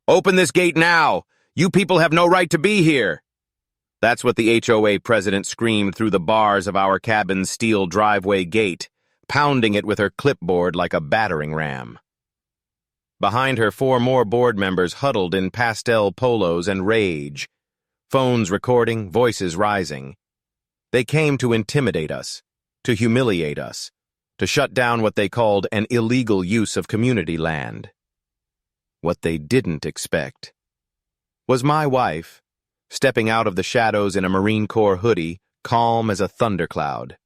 "Open this gate now! You people have no right to be here!" That's what the HOA president screamed through the bars of our cabin's steel driveway gate, pounding it with her clipboard like a battering ram. Behind her, 4 more board members huddled in pastel polos and rage, phones recording, voices rising. They came to intimidate us, to humiliate us, to shut down what they called an illegal use of community land. What they didn't expect was my wife, stepping out of the shadows in a Marine Corps hoodie, calm as a thundercloud.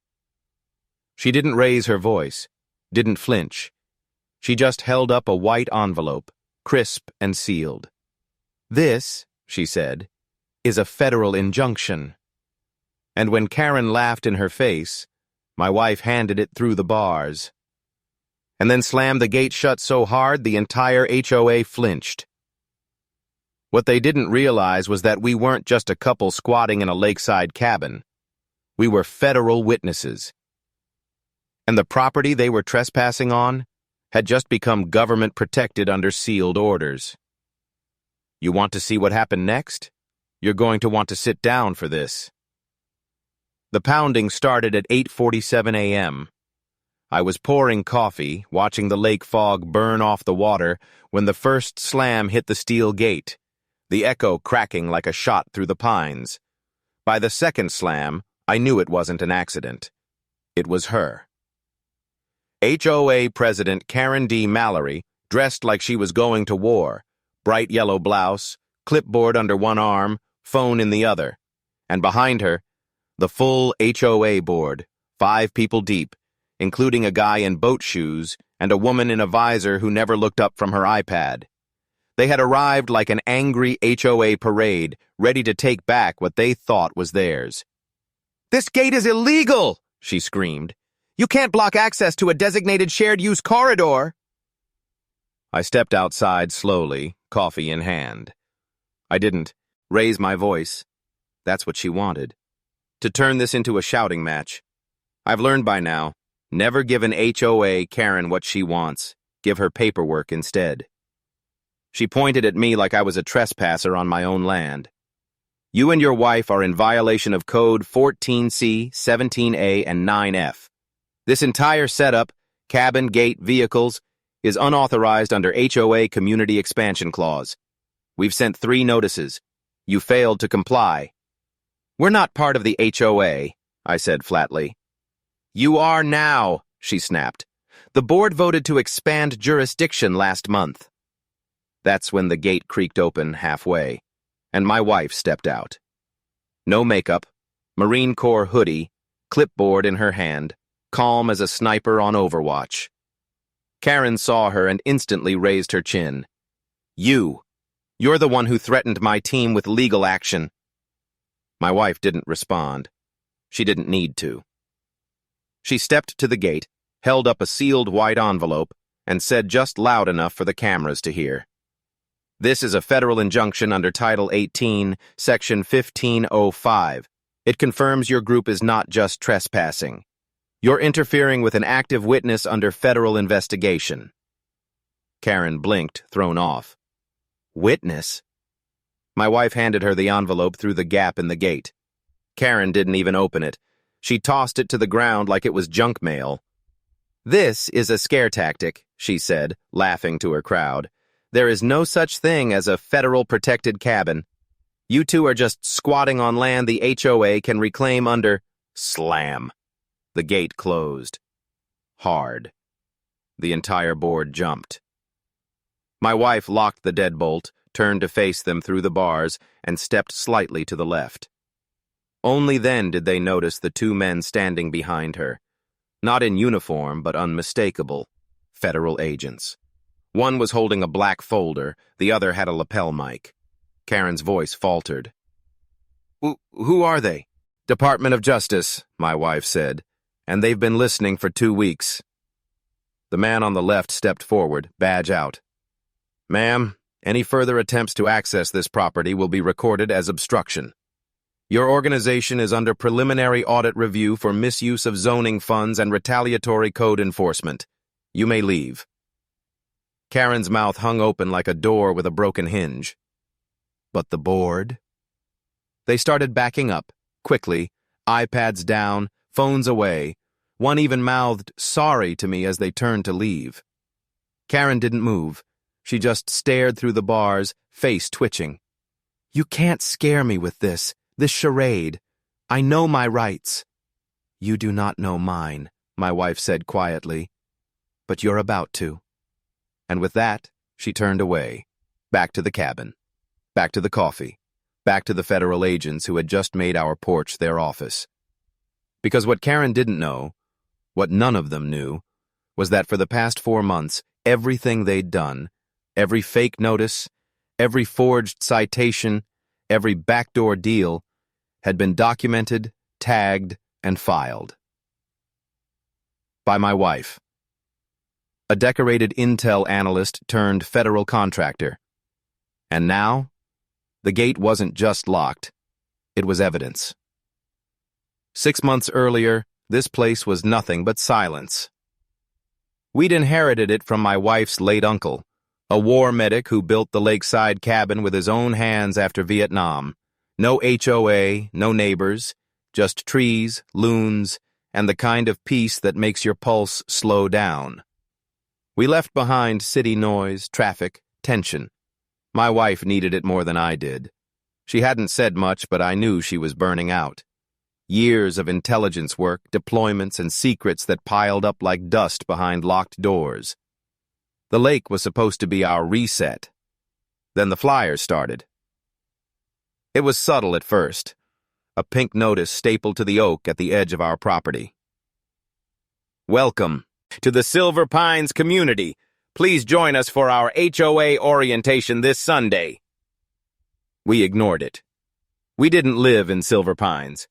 She didn't raise her voice, didn't flinch. She just held up a white envelope, crisp and sealed. "This," she said, "is a federal injunction." And when Karen laughed in her face, my wife handed it through the bars, and then slammed the gate shut so hard the entire HOA flinched. What they didn't realize was that we weren't just a couple squatting in a lakeside cabin. We were federal witnesses. And the property they were trespassing on had just become government protected under sealed orders. You want to see what happened next? You're going to want to sit down for this. The pounding started at 8:47 a.m. I was pouring coffee, watching the lake fog burn off the water, when the first slam hit the steel gate, the echo cracking like a shot through the pines. By the second slam, I knew it wasn't an accident. It was her. HOA President Karen D. Mallory, dressed like she was going to war, bright yellow blouse, clipboard under one arm, phone in the other, and behind her, the full HOA board, 5 people deep, including a guy in boat shoes and a woman in a visor who never looked up from her iPad. They had arrived like an angry HOA parade, ready to take back what they thought was theirs. "This gate is illegal!" she screamed. "You can't block access to a designated shared-use corridor." I stepped outside slowly, coffee in hand. I didn't raise my voice. That's what she wanted. To turn this into a shouting match. I've learned by now, never give an HOA Karen what she wants. Give her paperwork instead. She pointed at me like I was a trespasser on my own land. "You and your wife are in violation of Code 14C, 17A, and 9F. This entire setup, cabin, gate, vehicles, is unauthorized under HOA Community Expansion Clause. We've sent 3 notices. You failed to comply." "We're not part of the HOA," I said flatly. "You are now," she snapped. "The board voted to expand jurisdiction last month." That's when the gate creaked open halfway, and my wife stepped out. No makeup, Marine Corps hoodie, clipboard in her hand, calm as a sniper on Overwatch. Karen saw her and instantly raised her chin. You're the one who threatened my team with legal action." My wife didn't respond. She didn't need to. She stepped to the gate, held up a sealed white envelope, and said just loud enough for the cameras to hear. "This is a federal injunction under Title 18, Section 1505. It confirms your group is not just trespassing. You're interfering with an active witness under federal investigation." Karen blinked, thrown off. "Witness?" My wife handed her the envelope through the gap in the gate. Karen didn't even open it. She tossed it to the ground like it was junk mail. "This is a scare tactic," she said, laughing to her crowd. "There is no such thing as a federal protected cabin. You two are just squatting on land the HOA can reclaim under..." Slam. The gate closed. Hard. The entire board jumped. My wife locked the deadbolt, turned to face them through the bars, and stepped slightly to the left. Only then did they notice the 2 men standing behind her. Not in uniform, but unmistakable. Federal agents. One was holding a black folder, the other had a lapel mic. Karen's voice faltered. Who are they?" "Department of Justice," my wife said, "and they've been listening for 2 weeks. The man on the left stepped forward, badge out. "Ma'am, any further attempts to access this property will be recorded as obstruction. Your organization is under preliminary audit review for misuse of zoning funds and retaliatory code enforcement. You may leave." Karen's mouth hung open like a door with a broken hinge. But the board? They started backing up, quickly, iPads down, phones away. One even mouthed sorry to me as they turned to leave. Karen didn't move. She just stared through the bars, face twitching. You can't scare me with this charade. I know my rights. You do not know mine, my wife said quietly. But you're about to. And with that, she turned away, back to the cabin, back to the coffee, back to the federal agents who had just made our porch their office. Because what Karen didn't know, what none of them knew, was that for the past 4 months, everything they'd done, every fake notice, every forged citation, every backdoor deal, had been documented, tagged, and filed. By my wife, a decorated intel analyst turned federal contractor. And now, the gate wasn't just locked, it was evidence. 6 months earlier, this place was nothing but silence. We'd inherited it from my wife's late uncle, a war medic who built the lakeside cabin with his own hands after Vietnam. No HOA, no neighbors, just trees, loons, and the kind of peace that makes your pulse slow down. We left behind city noise, traffic, tension. My wife needed it more than I did. She hadn't said much, but I knew she was burning out. Years of intelligence work, deployments, and secrets that piled up like dust behind locked doors. The lake was supposed to be our reset. Then the flyers started. It was subtle at first, a pink notice stapled to the oak at the edge of our property. Welcome to the Silver Pines community. Please join us for our HOA orientation this Sunday. We ignored it. We didn't live in Silver Pines.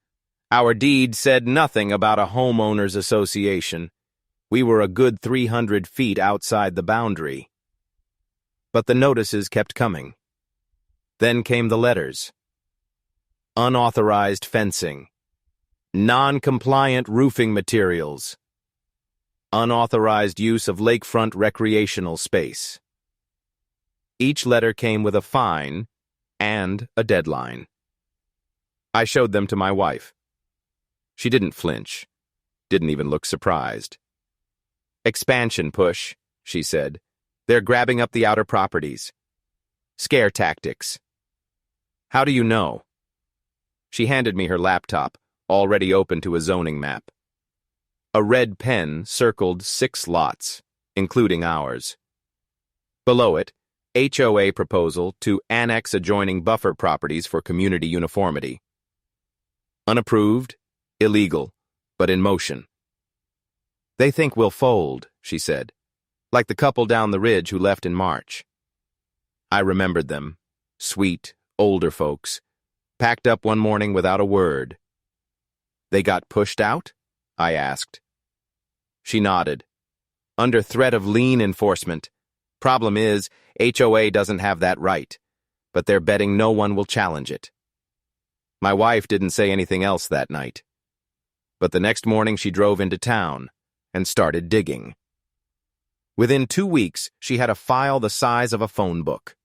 Our deed said nothing about a homeowners association. We were a good 300 feet outside the boundary. But the notices kept coming. Then came the letters. Unauthorized fencing. Non-compliant roofing materials. Unauthorized use of lakefront recreational space. Each letter came with a fine and a deadline. I showed them to my wife. She didn't flinch, didn't even look surprised. Expansion push, she said. They're grabbing up the outer properties. Scare tactics. How do you know? She handed me her laptop, already open to a zoning map. A red pen circled 6 lots, including ours. Below it, HOA proposal to annex adjoining buffer properties for community uniformity. Unapproved, illegal, but in motion. They think we'll fold, she said, like the couple down the ridge who left in March. I remembered them, sweet, older folks, packed up one morning without a word. They got pushed out? I asked. She nodded. Under threat of lien enforcement. Problem is, HOA doesn't have that right, but they're betting no one will challenge it. My wife didn't say anything else that night. But the next morning she drove into town and started digging. Within 2 weeks, she had a file the size of a phone book.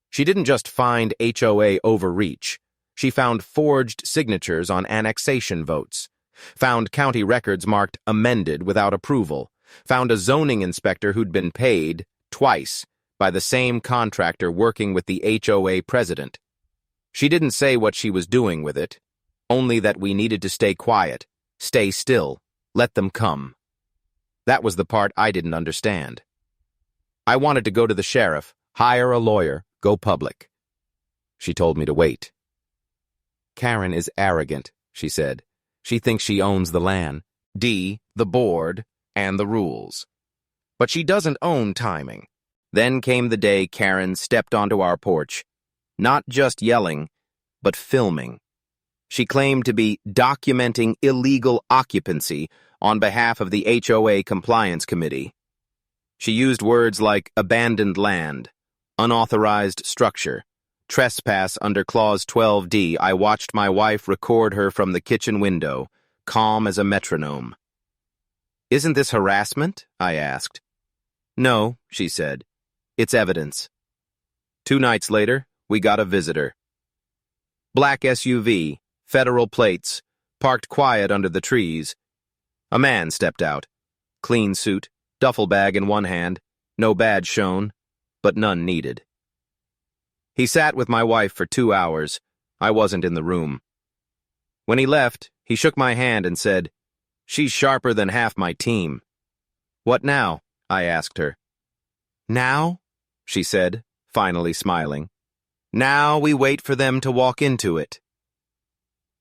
She didn't just find HOA overreach. She found forged signatures on annexation votes, found county records marked amended without approval, found a zoning inspector who'd been paid, twice, by the same contractor working with the HOA president. She didn't say what she was doing with it, only that we needed to stay quiet, stay still, let them come. That was the part I didn't understand. I wanted to go to the sheriff, hire a lawyer, go public. She told me to wait. Karen is arrogant, she said. She thinks she owns the land, the board, and the rules. But she doesn't own timing. Then came the day Karen stepped onto our porch, not just yelling, but filming. She claimed to be documenting illegal occupancy on behalf of the HOA Compliance Committee. She used words like abandoned land, unauthorized structure, trespass under Clause 12D. I watched my wife record her from the kitchen window, calm as a metronome. Isn't this harassment? I asked. No, she said. It's evidence. 2 nights later, we got a visitor. Black SUV, federal plates, parked quiet under the trees. A man stepped out. Clean suit, duffel bag in one hand, no badge shown, but none needed. He sat with my wife for 2 hours. I wasn't in the room. When he left, he shook my hand and said, "She's sharper than half my team." "What now?" I asked her. "Now?" she said, finally smiling. "Now we wait for them to walk into it."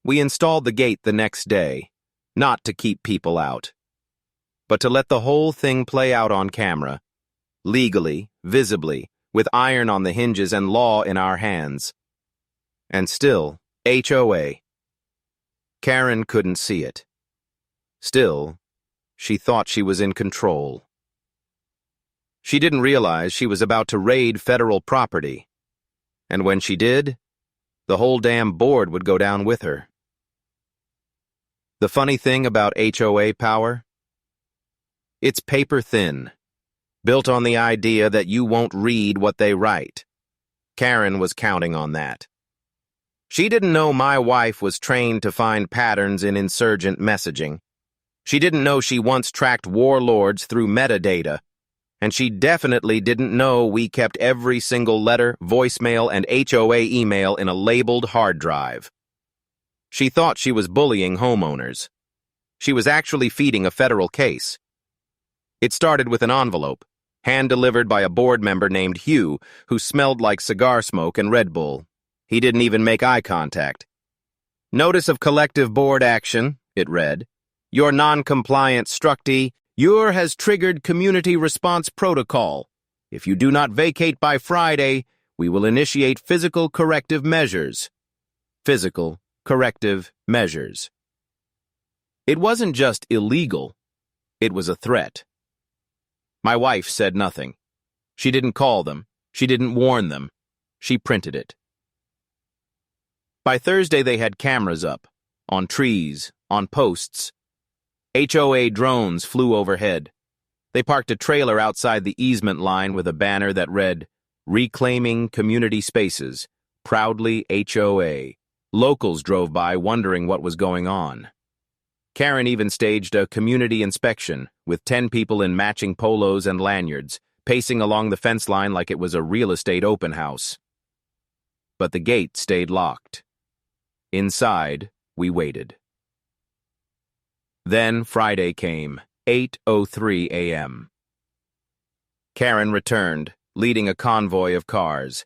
We installed the gate the next day, not to keep people out, but to let the whole thing play out on camera, legally, visibly, with iron on the hinges and law in our hands. And still, HOA. Karen couldn't see it. Still, she thought she was in control. She didn't realize she was about to raid federal property. And when she did, the whole damn board would go down with her. The funny thing about HOA power? It's paper thin, built on the idea that you won't read what they write. Karen was counting on that. She didn't know my wife was trained to find patterns in insurgent messaging. She didn't know she once tracked warlords through metadata. And she definitely didn't know we kept every single letter, voicemail, and HOA email in a labeled hard drive. She thought she was bullying homeowners. She was actually feeding a federal case. It started with an envelope, hand-delivered by a board member named Hugh, who smelled like cigar smoke and Red Bull. He didn't even make eye contact. "Notice of collective board action," it read. "Your non-compliant structee has triggered community response protocol. If you do not vacate by Friday, we will initiate physical corrective measures." Physical corrective measures. It wasn't just illegal, it was a threat. My wife said nothing. She didn't call them. She didn't warn them. She printed it. By Thursday, they had cameras up, on trees, on posts. HOA drones flew overhead. They parked a trailer outside the easement line with a banner that read, "Reclaiming Community Spaces, Proudly HOA." Locals drove by wondering what was going on. Karen even staged a community inspection with 10 people in matching polos and lanyards, pacing along the fence line like it was a real estate open house. But the gate stayed locked. Inside, we waited. Then Friday came, 8:03 a.m. Karen returned, leading a convoy of cars.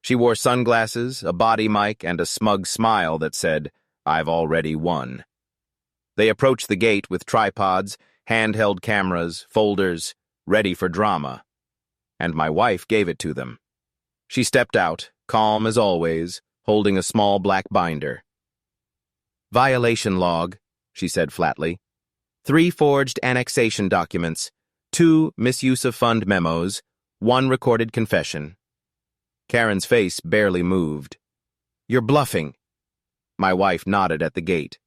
She wore sunglasses, a body mic, and a smug smile that said, "I've already won." They approached the gate with tripods, handheld cameras, folders, ready for drama. And my wife gave it to them. She stepped out, calm as always, holding a small black binder. "Violation log," she said flatly. 3 forged annexation documents, 2 misuse of fund memos, 1 recorded confession. Karen's face barely moved. "You're bluffing." My wife nodded at the gate.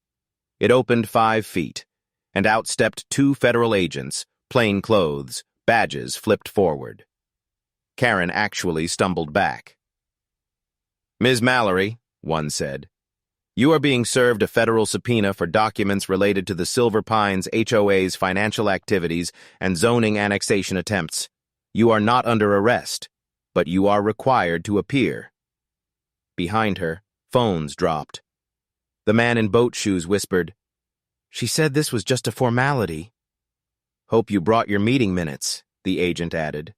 It opened 5 feet, and out stepped 2 federal agents, plain clothes, badges flipped forward. Karen actually stumbled back. "Ms. Mallory," one said, "you are being served a federal subpoena for documents related to the Silver Pines HOA's financial activities and zoning annexation attempts. You are not under arrest, but you are required to appear." Behind her, phones dropped. The man in boat shoes whispered, "She said this was just a formality." "Hope you brought your meeting minutes," the agent added.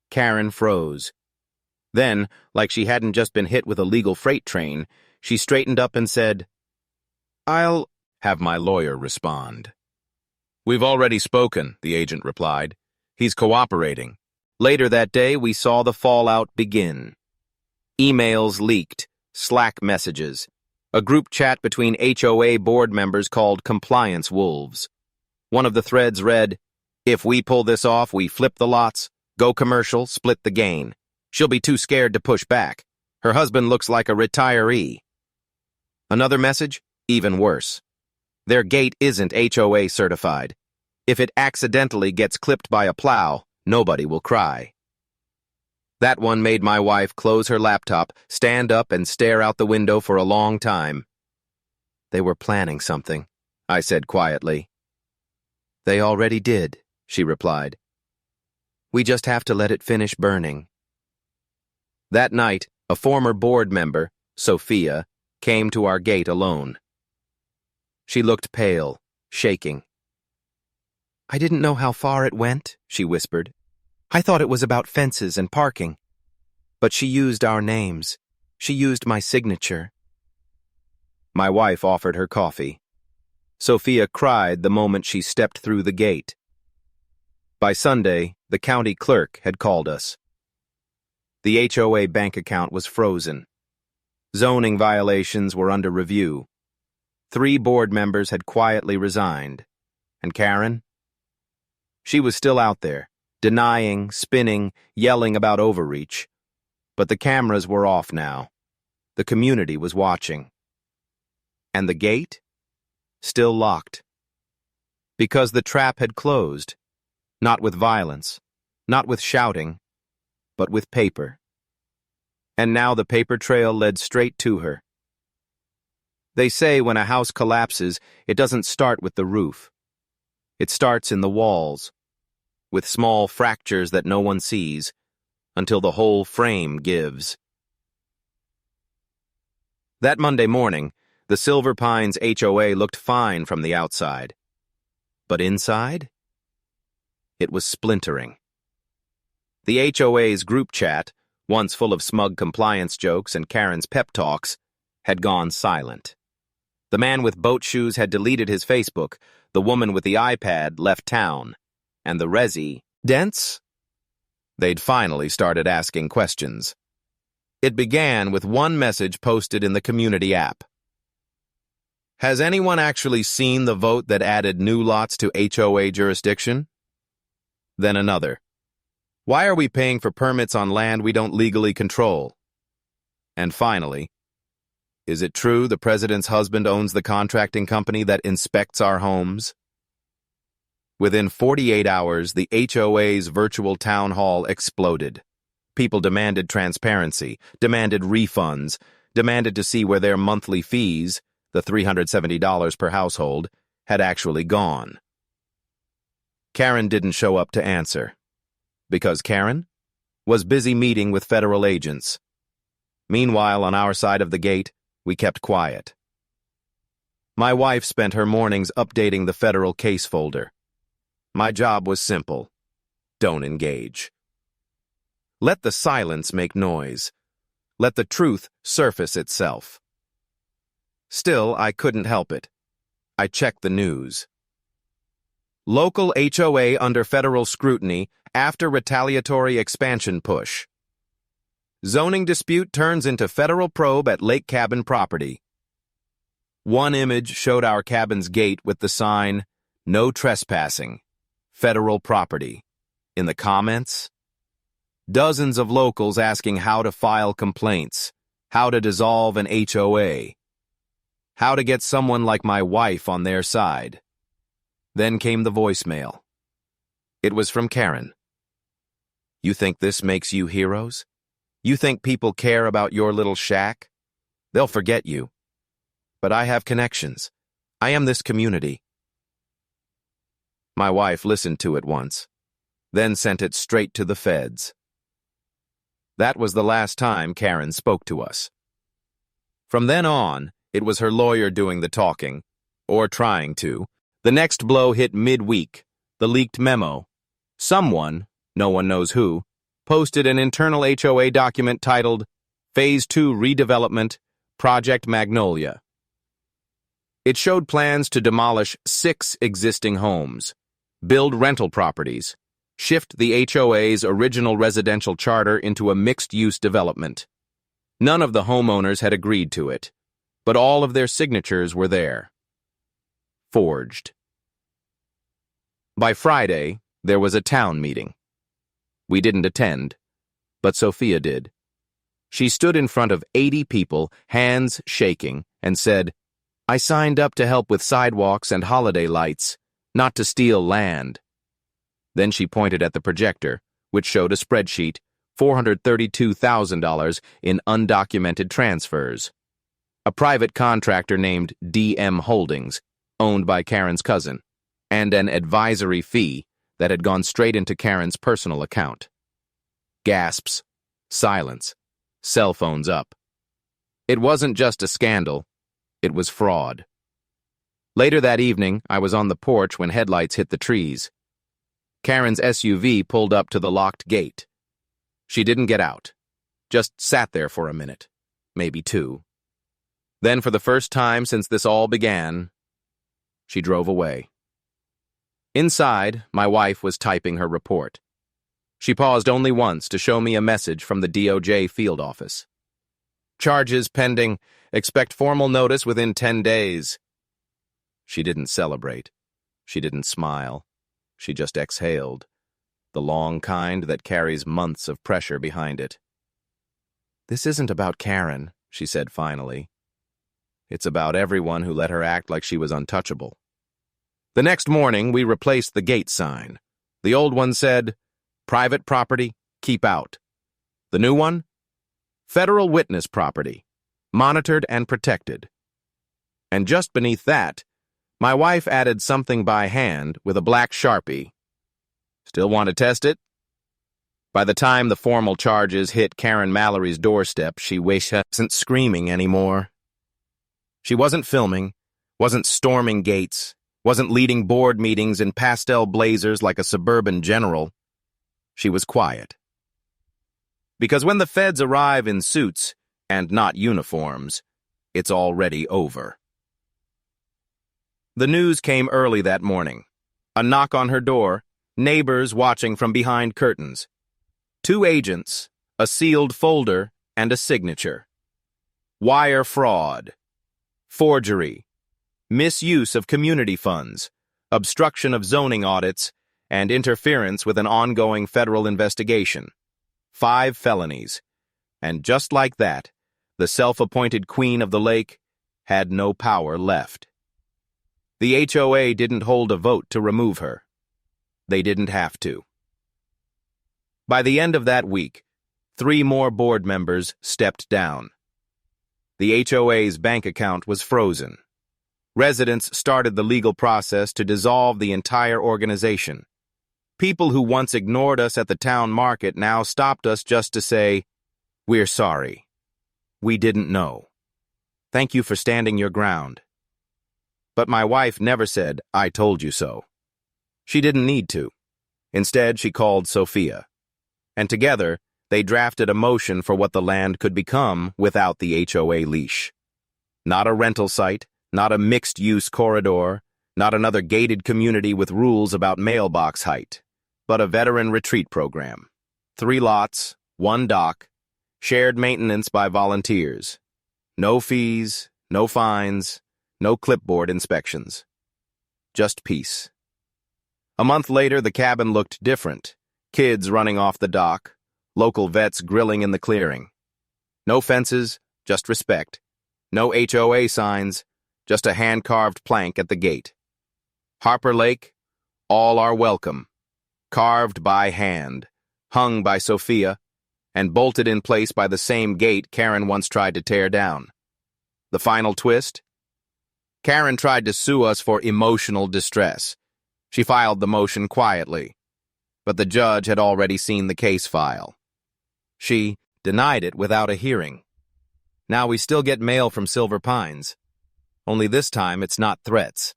Karen froze. Then, like she hadn't just been hit with a legal freight train, she straightened up and said, "I'll have my lawyer respond." "We've already spoken," the agent replied. "He's cooperating." Later that day, we saw the fallout begin. Emails leaked, Slack messages, a group chat between HOA board members called Compliance Wolves. One of the threads read, "If we pull this off, we flip the lots, go commercial, split the gain. She'll be too scared to push back. Her husband looks like a retiree." Another message, even worse. "Their gate isn't HOA certified. If it accidentally gets clipped by a plow, nobody will cry. That one made my wife close her laptop, stand up, and stare out the window for a long time. They were planning something, I said quietly. They already did, she replied. We just have to let it finish burning. That night, a former board member, Sophia, came to our gate alone. She looked pale, shaking. I didn't know how far it went, she whispered. I thought it was about fences and parking. But she used our names. She used my signature. My wife offered her coffee. Sophia cried the moment she stepped through the gate. By Sunday, the county clerk had called us. The HOA bank account was frozen. Zoning violations were under review. 3 board members had quietly resigned. And Karen? She was still out there, denying, spinning, yelling about overreach. But the cameras were off now. The community was watching. And the gate? Still locked. Because the trap had closed. Not with violence, not with shouting, but with paper. And now the paper trail led straight to her. They say when a house collapses, it doesn't start with the roof. It starts in the walls, with small fractures that no one sees, until the whole frame gives. That Monday morning, the Silver Pines HOA looked fine from the outside. But inside? It was splintering. The HOA's group chat, once full of smug compliance jokes and Karen's pep talks, had gone silent. The man with boat shoes had deleted his Facebook, the woman with the iPad left town, and the residents? They'd finally started asking questions. It began with one message posted in the community app. Has anyone actually seen the vote that added new lots to HOA jurisdiction? Then another. Why are we paying for permits on land we don't legally control? And finally, is it true the president's husband owns the contracting company that inspects our homes? Within 48 hours, the HOA's virtual town hall exploded. People demanded transparency, demanded refunds, demanded to see where their monthly fees, the $370 per household, had actually gone. Karen didn't show up to answer. Because Karen was busy meeting with federal agents. Meanwhile, on our side of the gate, we kept quiet. My wife spent her mornings updating the federal case folder. My job was simple. Don't engage. Let the silence make noise. Let the truth surface itself. Still, I couldn't help it. I checked the news. Local HOA under federal scrutiny after retaliatory expansion push. Zoning dispute turns into federal probe at lake cabin property. One image showed our cabin's gate with the sign, "No trespassing, federal property." In the comments, dozens of locals asking how to file complaints, how to dissolve an HOA, how to get someone like my wife on their side. Then came the voicemail. It was from Karen. You think this makes you heroes? You think people care about your little shack? They'll forget you. But I have connections. I am this community. My wife listened to it once, then sent it straight to the feds. That was the last time Karen spoke to us. From then on, it was her lawyer doing the talking, or trying to. The next blow hit midweek, the leaked memo. Someone, no one knows who, posted an internal HOA document titled Phase 2 Redevelopment, Project Magnolia. It showed plans to demolish 6 existing homes, build rental properties, shift the HOA's original residential charter into a mixed-use development. None of the homeowners had agreed to it, but all of their signatures were there. Forged. By Friday, there was a town meeting. We didn't attend, but Sophia did. She stood in front of 80 people, hands shaking, and said, I signed up to help with sidewalks and holiday lights, not to steal land. Then she pointed at the projector, which showed a spreadsheet, $432,000 in undocumented transfers. A private contractor named DM Holdings, owned by Karen's cousin, and an advisory fee that had gone straight into Karen's personal account. Gasps, silence, cell phones up. It wasn't just a scandal, it was fraud. Later that evening, I was on the porch when headlights hit the trees. Karen's SUV pulled up to the locked gate. She didn't get out, just sat there for a minute, maybe two. Then, for the first time since this all began, she drove away. Inside, my wife was typing her report. She paused only once to show me a message from the DOJ field office. Charges pending. Expect formal notice within 10 days. She didn't celebrate. She didn't smile. She just exhaled, the long kind that carries months of pressure behind it. This isn't about Karen, she said finally. It's about everyone who let her act like she was untouchable. The next morning, we replaced the gate sign. The old one said, "Private property, keep out." The new one? "Federal witness property, monitored and protected." And just beneath that, my wife added something by hand with a black Sharpie. Still want to test it? By the time the formal charges hit Karen Mallory's doorstep, she wasn't screaming anymore. She wasn't filming, wasn't storming gates, wasn't leading board meetings in pastel blazers like a suburban general. She was quiet. Because when the feds arrive in suits, and not uniforms, it's already over. The news came early that morning. A knock on her door, neighbors watching from behind curtains. 2 agents, a sealed folder, and a signature. Wire fraud, forgery, misuse of community funds, obstruction of zoning audits, and interference with an ongoing federal investigation. 5 felonies. And just like that, the self-appointed queen of the lake had no power left. The HOA didn't hold a vote to remove her. They didn't have to. By the end of that week, 3 more board members stepped down. The HOA's bank account was frozen. Residents started the legal process to dissolve the entire organization. People who once ignored us at the town market now stopped us just to say, "We're sorry. We didn't know. Thank you for standing your ground." But my wife never said, "I told you so." She didn't need to. Instead, she called Sophia. And together, they drafted a motion for what the land could become without the HOA leash. Not a rental site, not a mixed-use corridor, not another gated community with rules about mailbox height, but a veteran retreat program. 3 lots, 1 dock, shared maintenance by volunteers. No fees, no fines, no clipboard inspections. Just peace. A month later, the cabin looked different. Kids running off the dock, local vets grilling in the clearing. No fences, just respect. No HOA signs, just a hand-carved plank at the gate. Harper Lake, all are welcome. Carved by hand, hung by Sophia, and bolted in place by the same gate Karen once tried to tear down. The final twist? Karen tried to sue us for emotional distress. She filed the motion quietly, but the judge had already seen the case file. She denied it without a hearing. Now we still get mail from Silver Pines. Only this time it's not threats.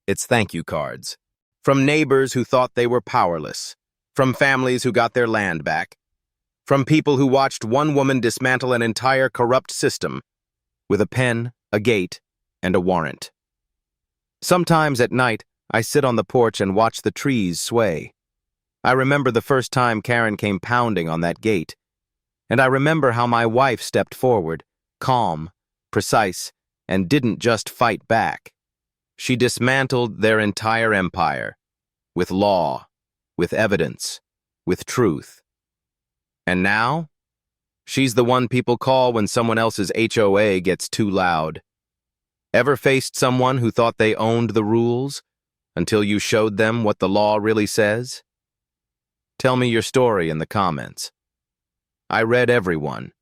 It's thank you cards. From neighbors who thought they were powerless. From families who got their land back. From people who watched one woman dismantle an entire corrupt system with a pen, a gate, and a warrant. Sometimes at night, I sit on the porch and watch the trees sway. I remember the first time Karen came pounding on that gate. And I remember how my wife stepped forward, calm, precise, and didn't just fight back. She dismantled their entire empire, with law, with evidence, with truth. And now, she's the one people call when someone else's HOA gets too loud. Ever faced someone who thought they owned the rules until you showed them what the law really says? Tell me your story in the comments. I read everyone,